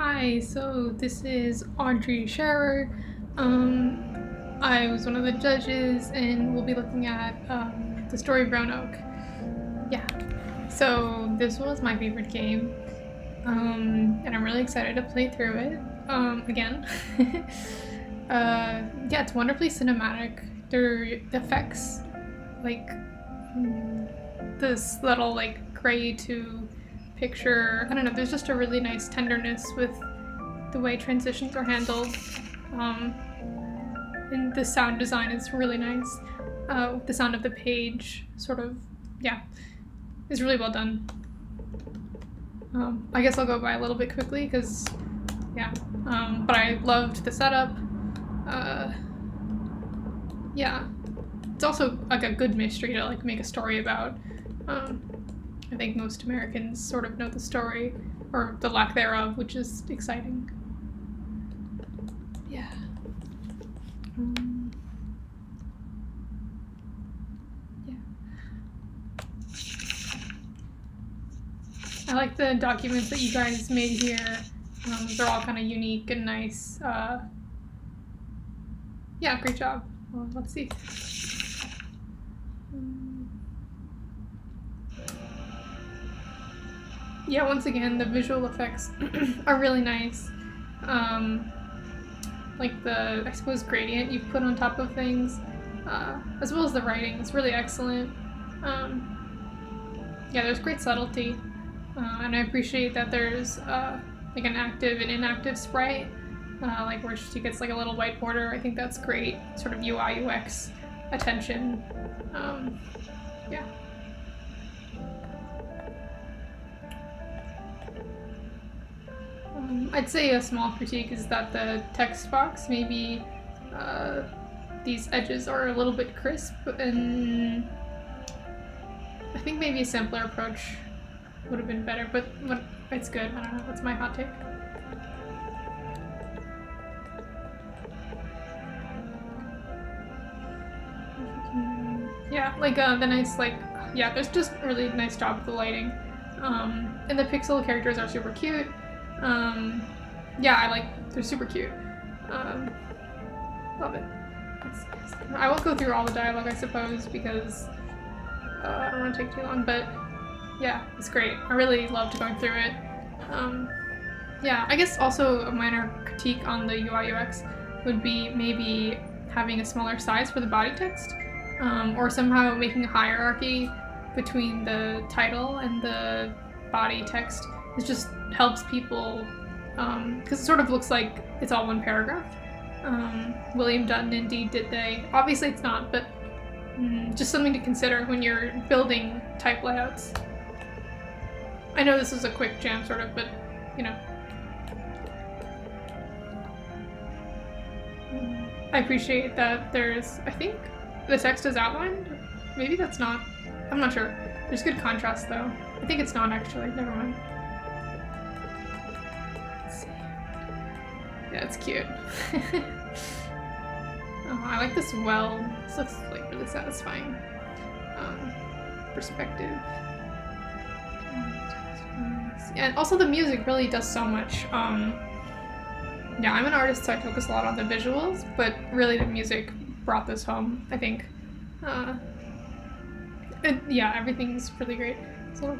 Hi, so this is Audrey Scherer. I was one of the judges, and we'll be looking at the story of Roanoke. Yeah, so this was my favorite game, and I'm really excited to play through it again. Yeah, it's wonderfully cinematic. The effects, like this little gray to picture. I don't know. There's just a really nice tenderness with the way transitions are handled. Um, and the sound design is really nice. The sound of the page, sort of, yeah, is really well done. I guess I'll go by a little bit quickly because, yeah. But I loved the setup. Uh, yeah, it's also like a good mystery to make a story about. I think most Americans sort of know the story, or the lack thereof, which is exciting. Yeah. Yeah. I like the documents that you guys made here. They're all kind of unique and nice. Yeah, great job. Well, let's see. Yeah, once again, the visual effects are really nice. Like the, I suppose, gradient you put on top of things, as well as the writing. It's really excellent. Yeah, there's great subtlety, and I appreciate that there's like an active and inactive sprite, like where she gets like a little white border. I think that's great, sort of UI UX attention. Yeah. I'd say a small critique is that the text box, maybe these edges are a little bit crisp, and I think maybe a simpler approach would have been better, but it's good. I don't know, that's my hot take. Yeah, the nice, yeah, there's just a really nice job with the lighting. And the pixel characters are super cute. Yeah, they're super cute. Love it. I won't go through all the dialogue, I suppose, because I don't want to take too long, but yeah, it's great. I really loved going through it. Yeah, I guess also a minor critique on the UI UX would be maybe having a smaller size for the body text, or somehow making a hierarchy between the title and the body text. It just helps people, because it sort of looks like it's all one paragraph. William Dutton, indeed, did they. Obviously it's not, but just something to consider when you're building type layouts. I know this is a quick jam, sort of, but, you know. I appreciate that there's, I think the text is outlined. Maybe that's not. I'm not sure. There's good contrast, though. I think it's not, actually. Never mind. Let's see. Yeah, it's cute. Oh, I like this well. This looks really satisfying. Perspective. And also the music really does so much. Yeah, I'm an artist, so I focus a lot on the visuals, but really the music brought this home, I think. Yeah, everything's really great. So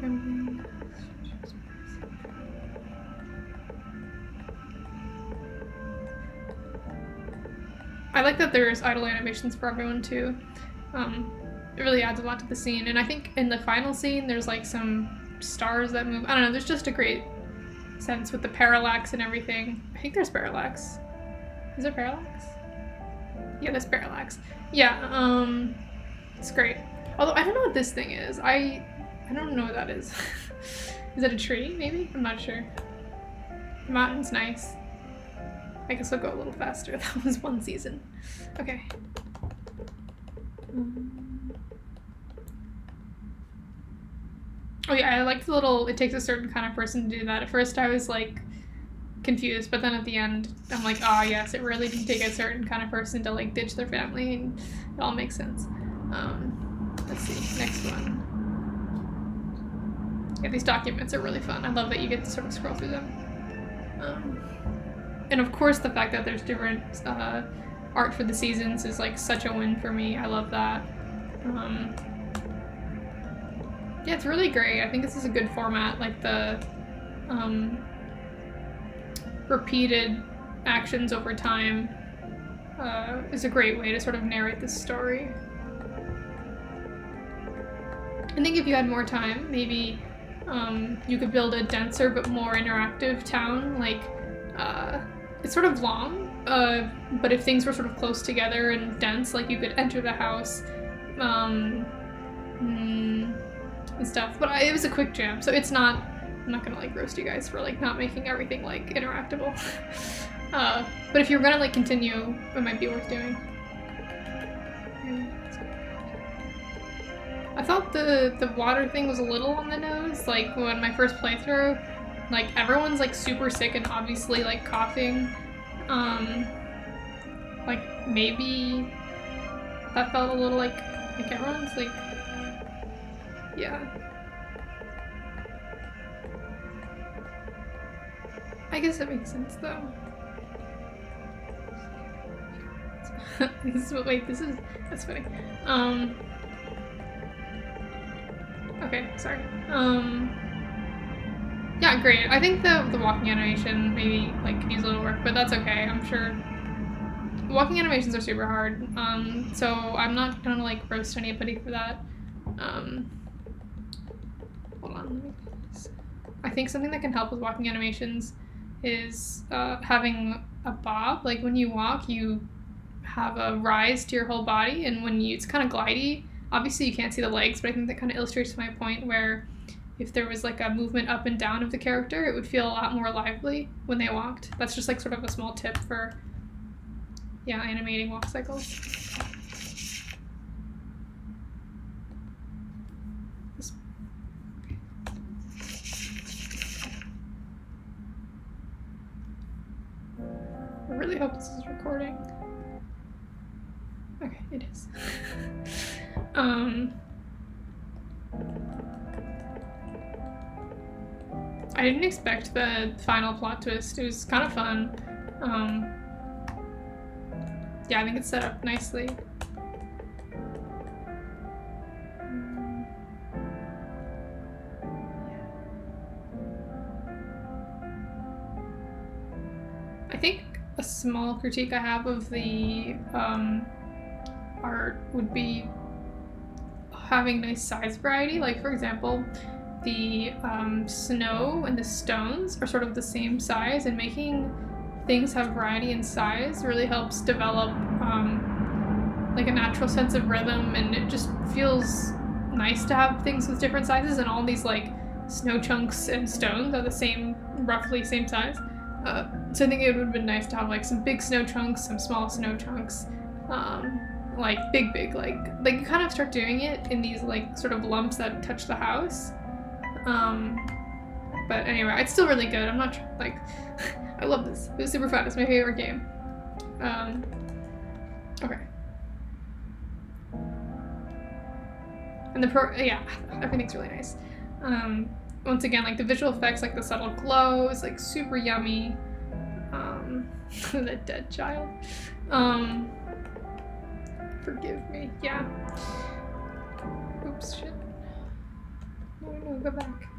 I like that there's idle animations for everyone too. It really adds a lot to the scene, and I think in the final scene there's some stars that move. I don't know, there's just a great sense with the parallax and everything. I think there's parallax. Is there parallax? Yeah, there's parallax. Yeah, it's great. Although I don't know what this thing is. I don't know what that is. Is it a tree, maybe? I'm not sure. The mountain's nice. I guess I'll go a little faster. That was one season. Okay. Oh yeah, I like the little, it takes a certain kind of person to do that. At first I was confused, but then at the end I'm like, oh yes, it really did take a certain kind of person to ditch their family, and it all makes sense. Let's see, next one. Yeah, these documents are really fun. I love that you get to sort of scroll through them. And of course, the fact that there's different art for the seasons is like such a win for me. I love that. Yeah, it's really great. I think this is a good format. Like the repeated actions over time is a great way to sort of narrate this story. I think if you had more time, maybe you could build a denser but more interactive town. Like, it's sort of long, but if things were sort of close together and dense, like you could enter the house and stuff. But it was a quick jam, so it's not. I'm not gonna like roast you guys for like not making everything like interactable. But if you're gonna like continue, it might be worth doing. I thought the water thing was a little on the nose. Like when my first playthrough, like everyone's like super sick and obviously like coughing. Like maybe that felt a little like everyone's like, yeah. I guess it makes sense though. That's funny. Okay, sorry. Yeah, great. I think the walking animation maybe like could use a little work, but that's okay. I'm sure walking animations are super hard. So I'm not gonna like roast anybody for that. Hold on, let me do this. I think something that can help with walking animations is having a bob. Like when you walk, you have a rise to your whole body, and when it's kind of glidey. Obviously you can't see the legs, but I think that kind of illustrates my point where if there was like a movement up and down of the character, it would feel a lot more lively when they walked. That's just like sort of a small tip for, yeah, animating walk cycles. I really hope this is recording. Okay, it is. I didn't expect the final plot twist. It was kind of fun. Yeah, I think it's set up nicely. I think a small critique I have of the art would be having nice size variety. Like for example, the snow and the stones are sort of the same size, and making things have variety in size really helps develop like a natural sense of rhythm, and it just feels nice to have things with different sizes, and all these like snow chunks and stones are the same, roughly same size. So I think it would have been nice to have like some big snow chunks, some small snow chunks, like big, like you kind of start doing it in these like sort of lumps that touch the house. But anyway, it's still really good. I'm not like, I love this. It was super fun. It's my favorite game. Okay. And yeah, everything's really nice. Once again, like the visual effects, like the subtle glow is like super yummy. The dead child. Forgive me. Yeah. Oops, shit. No, go back.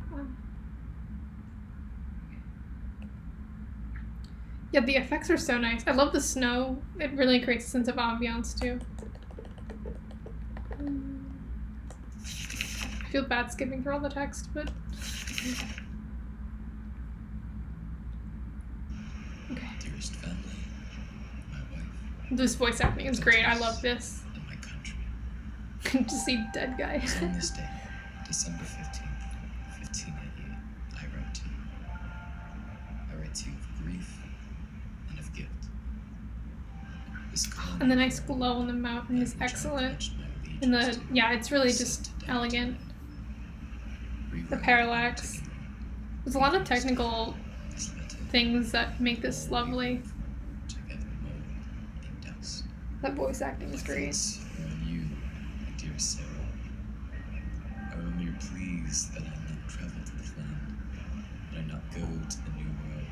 Yeah, the effects are so nice. I love the snow. It really creates a sense of ambiance too. I feel bad skipping through all the text, but okay. Dearest family, my wife. This voice acting is great. I love this. In my country. To see dead guy. On this day, December 15th, 1588, I write to you. I write to you of grief and of guilt. And the nice glow on the mountain is excellent. And yeah, it's really just elegant. The parallax. There's a lot of technical things that make this lovely. That voice acting is great. You, my dear Sarah, I remember your pleas that I not travel to this land, that I not go to the New World.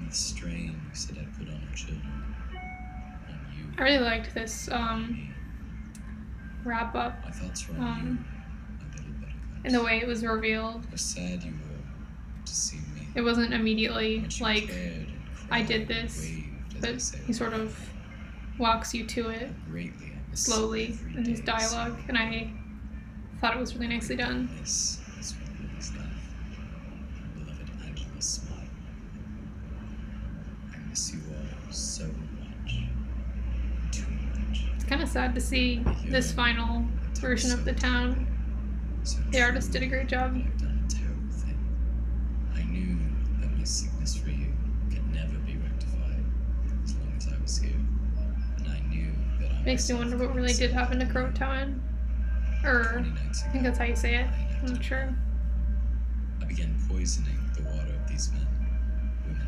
the strain you said I'd put on our children, on you, I really liked this me. wrap up My thoughts were on you, my little buttercups. in the way it was revealed. How sad you were to see me. It wasn't immediately Much you like, cared and I cried did and this, waved as but I sailed he sort away. of walks you to it How greatly I miss slowly every in his day dialogue, seeing and you. I thought it was really nicely done. Miss his woman's laugh, her beloved Angela's smile. I miss you all so much, too much. It's kind of sad to see this final version of the town. So The artist did a great job. true, but I've done a terrible thing. I knew that my sickness for you could never be rectified as long as I was here, and I knew that I Makes me myself wonder what could really did save happen to you. Croatoan. Or, 20 nights I think that's how you say it. I'm not sure. I began poisoning the water of these men, women,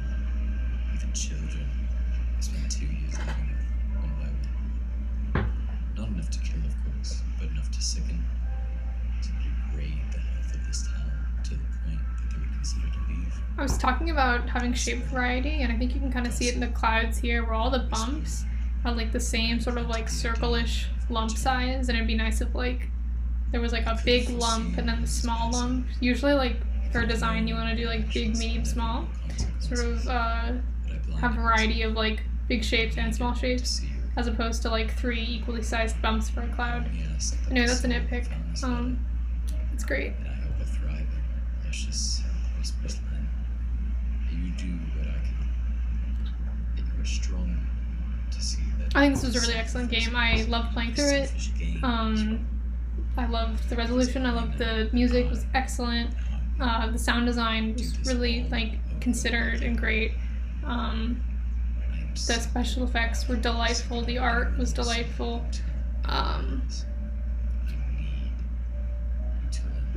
even children. I spent 2 years living with, one by one. Not enough to kill, of course, but enough to sicken, to degrade the health of this town to the point that they would consider to leave. I was talking about having shape variety, and I think you can kind of see it in the clouds here, where all the bumps are like the same sort of like circle-ish lump size, and it'd be nice if like there was like a big lump and then the small lump. Usually like for a design you want to do like big, medium, small. Sort of have variety of like big shapes and small shapes, as opposed to like 3 equally sized bumps for a cloud. Anyway, that's a nitpick. It's great. And I hope a thriving, luscious, prosperous land. You do what I can. That you are strong to see that. I think this was a really excellent game. I loved playing through it. I loved the resolution. I loved the music was excellent. The sound design was really like considered and great. The special effects were delightful. The art was delightful.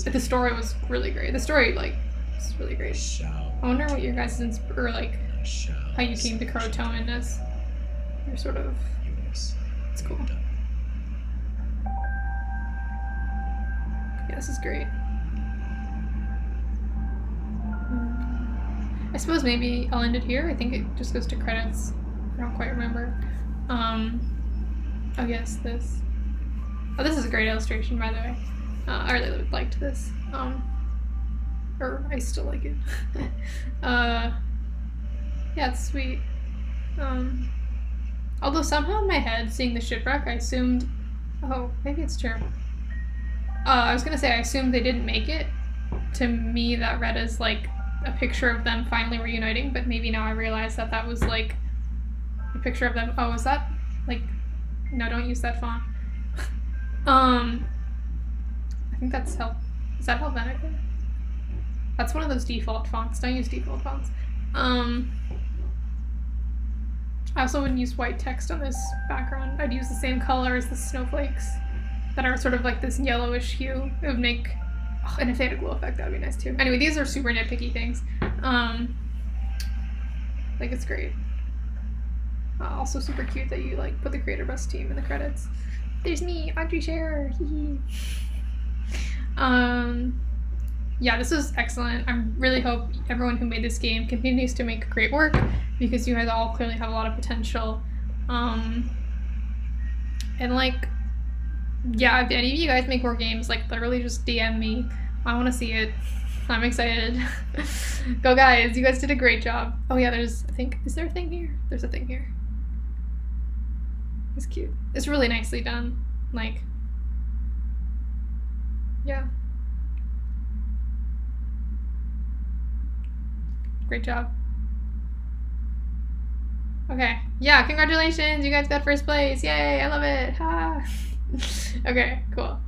The story was really great. The story like was really great. I wonder what your guys' or like how you came to Croatoan as your sort of. It's cool. Yeah, this is great. I suppose maybe I'll end it here. I think it just goes to credits. I don't quite remember. Oh yes, this. Oh, this is a great illustration, by the way. I really liked this. Or I still like it. Yeah, it's sweet. Although somehow in my head, seeing the shipwreck, I assumed. Oh, maybe it's true. I was gonna say I assumed they didn't make it. To me, that read as like a picture of them finally reuniting, but maybe now I realize that that was like a picture of them. Oh, is that like? No, don't use that font. I think that's Is that Helvetica? That's one of those default fonts. Don't use default fonts. I also wouldn't use white text on this background. I'd use the same color as the snowflakes that are sort of like this yellowish hue. It would make, and if they had a glow effect, that would be nice too. Anyway, these are super nitpicky things. Like it's great. Also super cute that you like put the Creator Bus team in the credits. There's me, Audrey Scherer. Yeah, this was excellent. I really hope everyone who made this game continues to make great work because you guys all clearly have a lot of potential. And like, yeah, if any of you guys make more games, like literally just DM me. I want to see it. I'm excited. Go guys, you guys did a great job. Oh yeah, there's, I think, is there a thing here? There's a thing here. It's cute. It's really nicely done. Like, yeah. Great job. Okay. Yeah, congratulations. You guys got first place. Yay, I love it. Ha. Okay, cool.